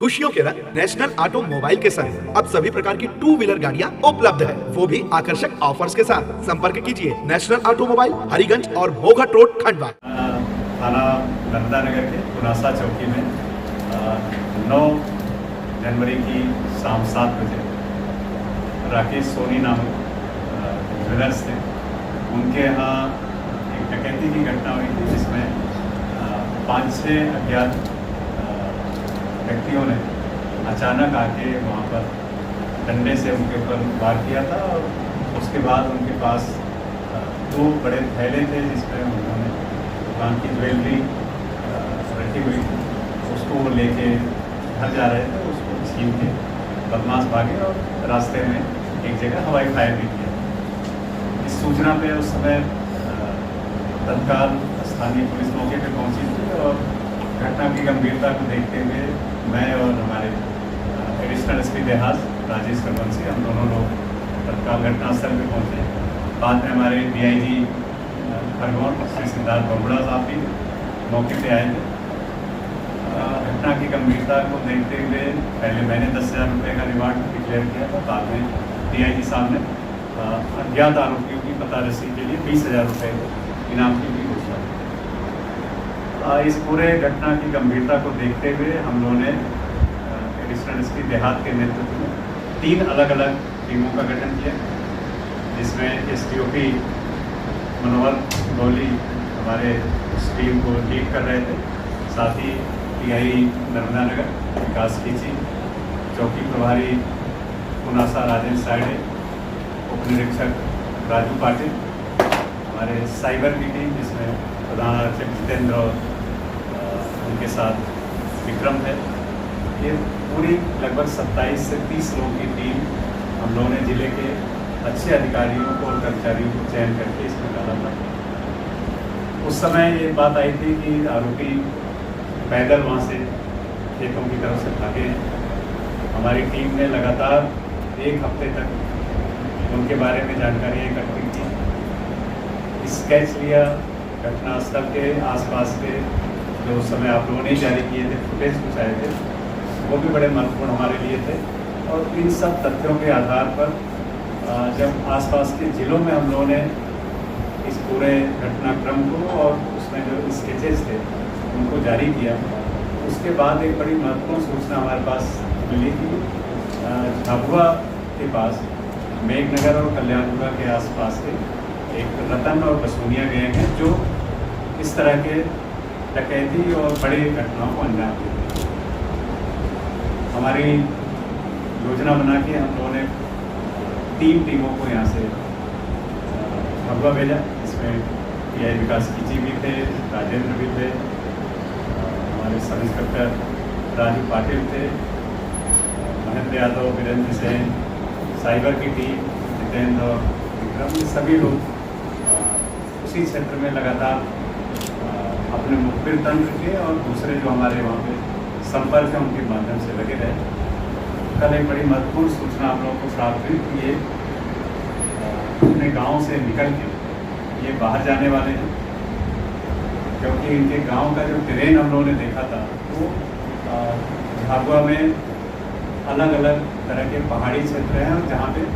खुशियों के रंग नेशनल ऑटोमोबाइल के संग अब सभी प्रकार की टू व्हीलर गाड़ियां उपलब्ध है, वो भी आकर्षक ऑफर्स के साथ। संपर्क कीजिए नेशनल ऑटोमोबाइल, हरिगंज और भोघट रोड, खंडवा। थाना नर्मदा नगर के पुनासा चौकी में 9 जनवरी की शाम 7 बजे राकेश सोनी नामक ज्वेलर्स थे, उनके यहाँ एक डकैती की घटना हुई थी, जिसमें 5-6 अज्ञात व्यक्तियों ने अचानक आके वहाँ पर डंडे से उनके ऊपर वार किया था और उसके बाद उनके पास 2 बड़े थैले थे, जिसमें उन्होंने दुकान की ज्वेलरी रखी हुई थी, उसको लेके घर जा रहे थे, उसको छीन के बदमाश भागे और रास्ते में एक जगह हवाई फायर भी किया। इस सूचना पे उस समय तत्काल स्थानीय पुलिस मौके पे पहुंची थी और घटना की गंभीरता को देखते हुए मैं और हमारे एडिशनल एसपी देहात राजेश रघुवंशी, हम दोनों लोग तत्काल घटनास्थल पे पहुंचे। बाद में हमारे डीआईजी खरगोन श्री सिद्धार्थ बबुड़ा साहब भी मौके पे आए थे। घटना की गंभीरता को देखते हुए पहले मैंने 10,000 रुपये का रिवार्ड डिक्लेयर किया था, बाद में डीआईजी साहब ने अज्ञात आरोपियों की पता रसी के लिए 20,000 रुपये इनाम की भी घोषणा की। इस पूरे घटना की गंभीरता को देखते हुए हम लोगों ने एडिशनल एसपी देहात के नेतृत्व में 3 अलग अलग टीमों का गठन किया, जिसमें एसडीओपी मनोहर गौली हमारे उस टीम को लीड कर रहे थे, साथ ही टीआई नर्मदा नगर विकास कीची, चौकी प्रभारी पुनासा राजेश साइडे, उप निरीक्षक राजू पाटिल, हमारे साइबर की टीम जिसमें प्रधान आरक्षक जितेंद्र और उनके साथ विक्रम है। ये पूरी लगभग 27 से 30 लोगों की टीम हम लोगों ने जिले के अच्छे अधिकारियों को और कर्मचारियों को चयन करके इसमें डाला था। उस समय ये बात आई थी कि आरोपी पैदल वहाँ से खेतों की तरफ से भागे हैं। हमारी टीम ने लगातार 1 हफ्ते तक उनके बारे में जानकारी इकट्ठी की, स्केच लिया, घटनास्थल के आसपास के जो उस समय आप लोगों ने जारी किए थे फुटेज कुछ आए थे, वो भी बड़े महत्वपूर्ण हमारे लिए थे। और इन सब तथ्यों के आधार पर जब आसपास के जिलों में हम लोगों ने इस पूरे घटनाक्रम को और उसमें जो स्केचेस थे उनको जारी किया, उसके बाद एक बड़ी महत्वपूर्ण सूचना हमारे पास मिली कि झाबुआ के पास मेघनगर और कल्याणपुरा के आसपास के एक रतन और बसोनिया गए हैं, जो इस तरह के डकैती और बड़ी घटनाओं को अंजाम देते हैं। हमारी योजना बना के हम लोगों ने 3 टीमों को यहाँ से झाबुआ भेजा, इसमें टीआई विकास कीची भी थे, राजेंद्र भी थे, हमारे सब इंस्पेक्टर राजू पाटिल थे, महेंद्र यादव, वीरेंद्र सेन, साइबर की टीम जितेंद्र और विक्रम, ये सभी लोग उसी क्षेत्र में लगातार अपने मुखबिर तंत्र के और दूसरे जो हमारे वहाँ पे संपर्क है उनके माध्यम से लगे रहे। कल एक बड़ी महत्वपूर्ण सूचना हम लोगों को प्राप्त हुई कि ये अपने गांव से निकल के ये बाहर जाने वाले हैं, क्योंकि इनके गांव का जो ट्रेन हम लोगों ने देखा था वो झाबुआ में अलग अलग तरह के पहाड़ी क्षेत्र हैं और जहाँ पे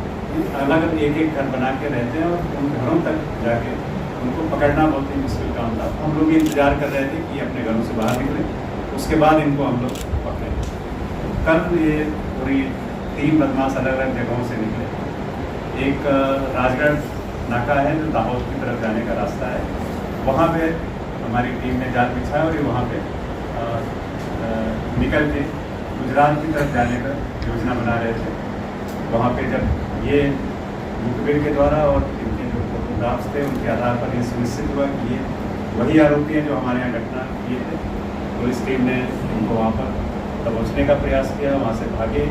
अलग एक घर बना के रहते हैं और उन घरों तक जाके उनको पकड़ना बहुत ही मुश्किल काम था। हम लोग ये इंतजार कर रहे थे कि अपने घरों से बाहर निकले, उसके बाद इनको हम लोग पकड़ें। कल ये पूरी 3 बदमाश अलग अलग जगहों से निकले। एक राजगढ़ नाका है जो दाहोद की तरफ जाने का रास्ता है, वहाँ पे हमारी टीम ने जाल बिछाया और ये वहाँ पे निकल के गुजरात की तरफ जाने का योजना बना रहे थे। वहाँ पे जब ये मुखबिर के द्वारा और इनके जो फोटोग्राफ्स थे उनके आधार पर ये सुनिश्चित हुआ कि ये वही आरोपी हैं जो हमारे यहाँ घटना किए थे, पुलिस टीम ने इनको वहाँ पर दबोचने का प्रयास किया, वहाँ से भागे।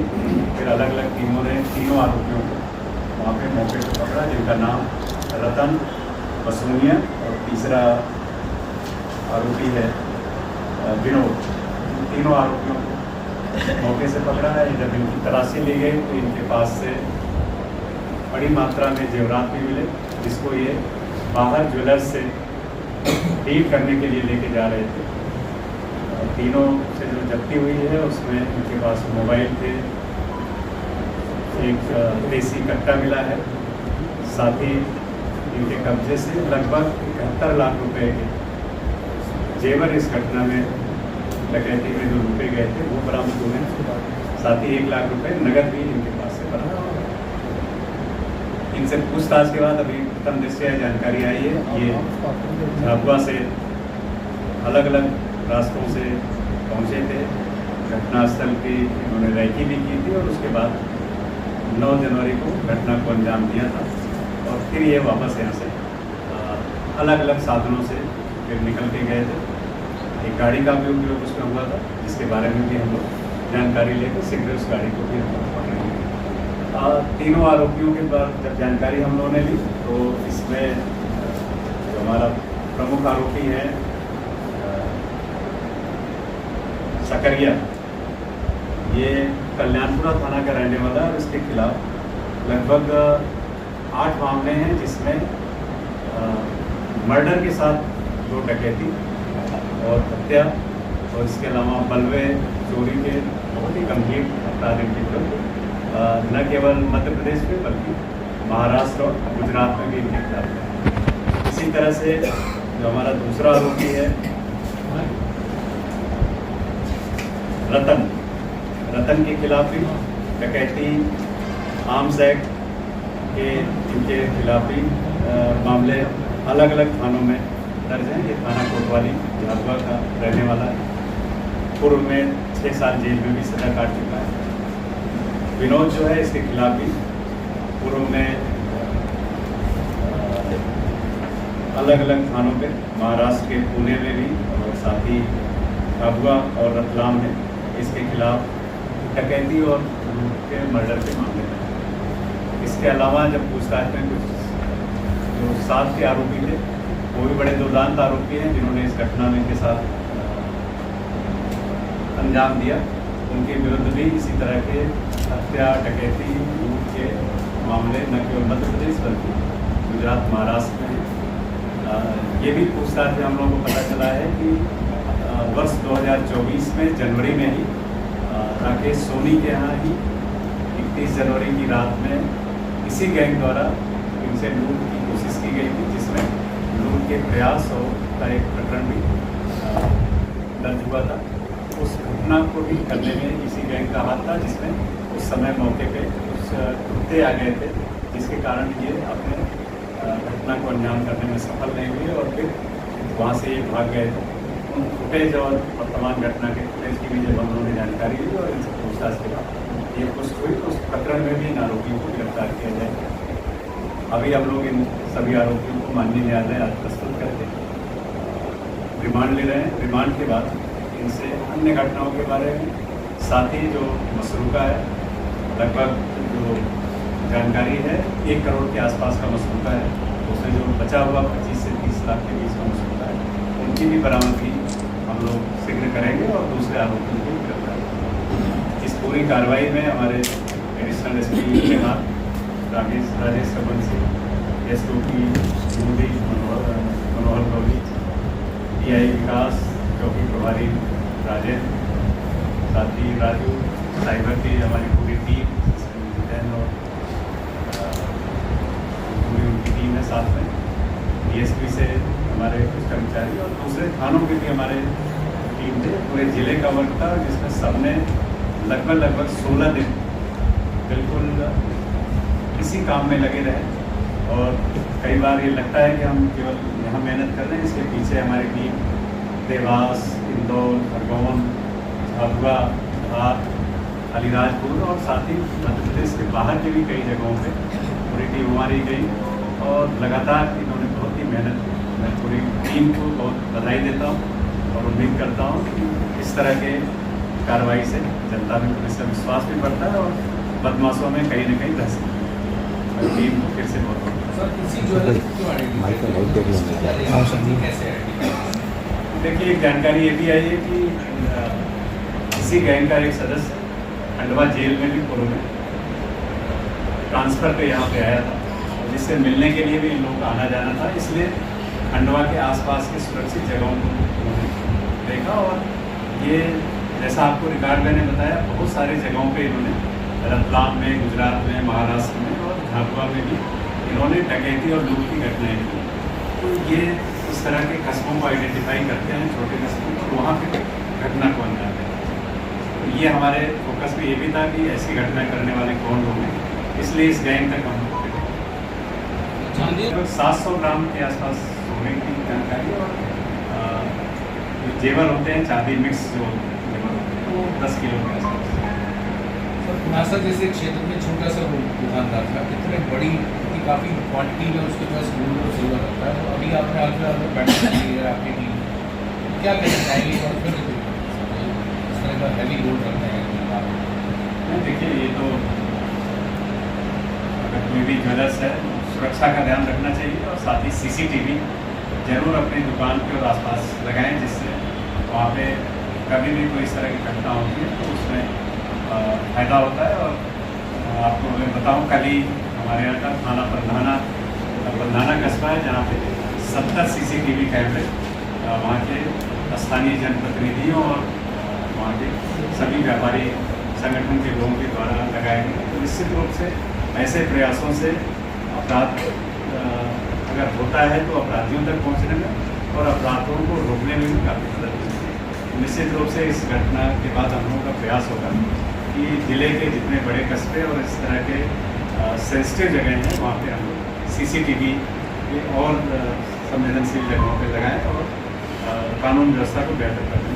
फिर अलग अलग टीमों ने 3 आरोपियों को वहाँ पे मौके पर पकड़ा, जिनका नाम रतन, बसोनिया और तीसरा आरोपी है विनोद। इन 3 आरोपियों को मौके से पकड़ा है। जब इनकी तलाशी ली गई तो इनके पास से बड़ी मात्रा में जेवरात भी मिले, जिसको ये बाहर ज्वेलर्स से डील करने के लिए लेके जा रहे थे। तीनों से जो जब्ती हुई है उसमें इनके पास मोबाइल थे, एक देसी कट्टा मिला है, साथ ही इनके कब्जे से लगभग 71 लाख रुपए के जेवर इस घटना में डकैती में जो लूटे गए थे वो बरामद हुए हैं। साथ ही 1 लाख रुपए नगद भी इनके पास से बरामद हुआ। इनसे पूछताछ के बाद अभी प्रथम दृष्टया जानकारी आई है ये झाबुआ से अलग अलग रास्तों से पहुंचे थे। घटनास्थल की इन्होंने रैकी भी की थी और उसके बाद 9 जनवरी को घटना को अंजाम दिया था और फिर ये वापस यहाँ से अलग अलग साधनों से फिर निकल के गए थे। एक गाड़ी का भी उपयोग उसमें हुआ था जिसके बारे में भी हम लोग जानकारी लेकर शीघ्र उस गाड़ी को भी हम लोग पकड़ेंगे। तीनों आरोपियों के बाद जब जानकारी हम लोगों ने ली तो इसमें जो हमारा प्रमुख आरोपी है सकरिया, ये कल्याणपुरा थाना का रहने वाला है और इसके खिलाफ लगभग 8 मामले हैं जिसमें मर्डर के साथ 2 डकैती और हत्या और इसके अलावा बलवे चोरी के बहुत ही गंभीर अपराध इनके विरुद्ध न केवल मध्य प्रदेश में बल्कि महाराष्ट्र और गुजरात में भी इनके खिलाफ है। इसी तरह से जो हमारा दूसरा आरोपी है रतन के खिलाफ भी डकैती आर्म्स एक्ट के इनके खिलाफ भी मामले अलग अलग थानों में दर्ज हैं। ये थाना कोतवाली झाबुआ का रहने वाला है, पूर्व में 6 साल जेल में भी सजा काट चुका है। विनोद जो है इसके खिलाफ भी पूर्व में अलग अलग थानों पे महाराष्ट्र के पुणे में भी और साथ ही झाबुआ और रतलाम में इसके खिलाफ डकैती और लूट के मर्डर के मामले में। इसके अलावा जब पूछताछ में कुछ जो 7 के आरोपी थे वो भी बड़े दुर्दांत आरोपी हैं जिन्होंने इस घटना में के साथ अंजाम दिया। उनके विरुद्ध भी इसी तरह के हत्या डकैती लूट के मामले न केवल मध्य प्रदेश बल्कि गुजरात महाराष्ट्र में ये भी पूछताछ में हम लोगों को पता चला है कि वर्ष 2024 में जनवरी में ही राकेश सोनी के यहाँ ही 31 जनवरी की रात में इसी गैंग द्वारा इनसे लूट की कोशिश की गई थी जिसमें लूट के प्रयास और का एक प्रकरण भी दर्ज हुआ था। उस घटना को भी करने में इसी गैंग का हाथ था जिसमें उस समय मौके पे कुछ कुत्ते आ गए थे जिसके कारण ये अपने घटना को अंजाम करने में सफल नहीं हुए और फिर वहाँ से ये भाग गए थे। उन फुटेज और वर्तमान घटना के फुटेज की भी जब हम लोगों ने जानकारी ली और इनसे पूछताछ के बाद ये पुष्ट हुई तो उस प्रकरण में भी इन आरोपियों को गिरफ्तार किया जाएगा। अभी हम लोग इन सभी आरोपियों को माननीय न्यायालय आज प्रस्तुत करके रिमांड ले रहे हैं। रिमांड के बाद इनसे अन्य घटनाओं के बारे में साथ ही जो मसरूका है लगभग जो जानकारी है 1 करोड़ के आसपास का मसरूका है, उसमें जो बचा हुआ 25 से 30 लाख के बीच का मसरूका है उनकी भी बरामदगी हम लोग शीघ्र करेंगे और दूसरे आरोपियों को गिरफ्तार करेंगे। इस पूरी कार्रवाई में हमारे additional SP Rajesh Raghuvanshi, SOP Modi Manohar Gauri, TI Vikas चौकी प्रभारी राजेंद्र, साथ ही राजू साइबर की हमारी पूरी टीम और पूरी उनकी टीम है, साथ में डीएसपी से हमारे कुछ कर्मचारी और दूसरे थानों के भी हमारे टीम थे। पूरे ज़िले का वर्क था जिसमें सबने लगभग 16 दिन बिल्कुल इसी काम में लगे रहे और कई बार ये लगता है कि हम केवल यहाँ मेहनत कर रहे हैं, इसके पीछे हमारी टीम देवास, इंदौर, खरगोन, झाबुआ, धार, अलीराजपुर और साथ ही मध्य प्रदेश के बाहर के भी कई जगहों पे पूरी टीम हमारी गई और लगातार इन्होंने बहुत ही मेहनत की। मैं पूरी टीम को बहुत बधाई देता हूँ और उम्मीद करता हूँ कि इस तरह के कार्रवाई से जनता में पुलिस का विश्वास भी बढ़ता है और बदमाशों में कहीं न कहीं रह सकती है। टीम को फिर से बहुत देखिए एक जानकारी ये भी आई है कि इसी गैंग का एक सदस्य खंडवा जेल में भी पूर्व में ट्रांसफ़र पे यहाँ पे आया था, जिससे मिलने के लिए भी इन लोगों का आना जाना था, इसलिए खंडवा के आसपास की सुरक्षित जगहों को उन्होंने देखा और ये जैसा आपको रिकॉर्ड मैंने बताया, बहुत सारी जगहों पे इन्होंने रतलाम में, गुजरात में, महाराष्ट्र में और झाबुआ में भी इन्होंने डकैती और लूट की घटनाएं की। तो ये इस तरह के कस्बों को आइडेंटिफाई करते हैं, छोटे कस्बों, और वहाँ पे घटना को अंजाम देते हैं। तो ये हमारे फोकस में ये भी था कि ऐसी घटना करने वाले कौन लोग हैं, इसलिए इस गैंग तक हम लोग लगभग 700 ग्राम के आसपास सोने की जानकारी और जो जेवर होते हैं, चांदी मिक्स जो जेवर होते हैं, वो 10 किलो के आसपास। सर पुनासा जैसे क्षेत्र में छोटा सा दुकानदार था, कितने बड़ी काफ़ी क्वांटिटी में उसके पास गोल्ड और सिल्वर रहता है, तो अभी आपने अल्फा बैटरी ली है आपके लिए, क्या कहना चाहेंगे और फिर इस तरह का हैवी लोड रखते हैं? देखिए, ये तो अगर कोई भी ज्वेलर्स है, सुरक्षा का ध्यान रखना चाहिए और साथ ही CCTV जरूर अपनी दुकान के और आसपास लगाएं, जिससे वहाँ पे कभी भी कोई इस तरह की घटना होती है तो उसमें फ़ायदा होता है। और आपको मैं बताऊँ, कल ही हमारे यहाँ का थाना प्रधाना कस्बा है, जहाँ पे 70 CCTV कैमरे वहाँ के स्थानीय जनप्रतिनिधियों और वहाँ के सभी व्यापारी संगठन के लोगों के द्वारा लगाए गए। तो निश्चित रूप से ऐसे प्रयासों से अपराध अगर होता है तो अपराधियों तक पहुँचने में और अपराधों को रोकने में भी काफ़ी मदद मिलती है। निश्चित रूप से इस घटना के बाद हम लोगों का प्रयास होगा कि जिले के जितने बड़े कस्बे और इस तरह के सेंसिटिव जगह हैं, वहाँ पे हम लोग CCTV और संवेदनशील जगहों पे लगाएं और कानून व्यवस्था को बेहतर करें।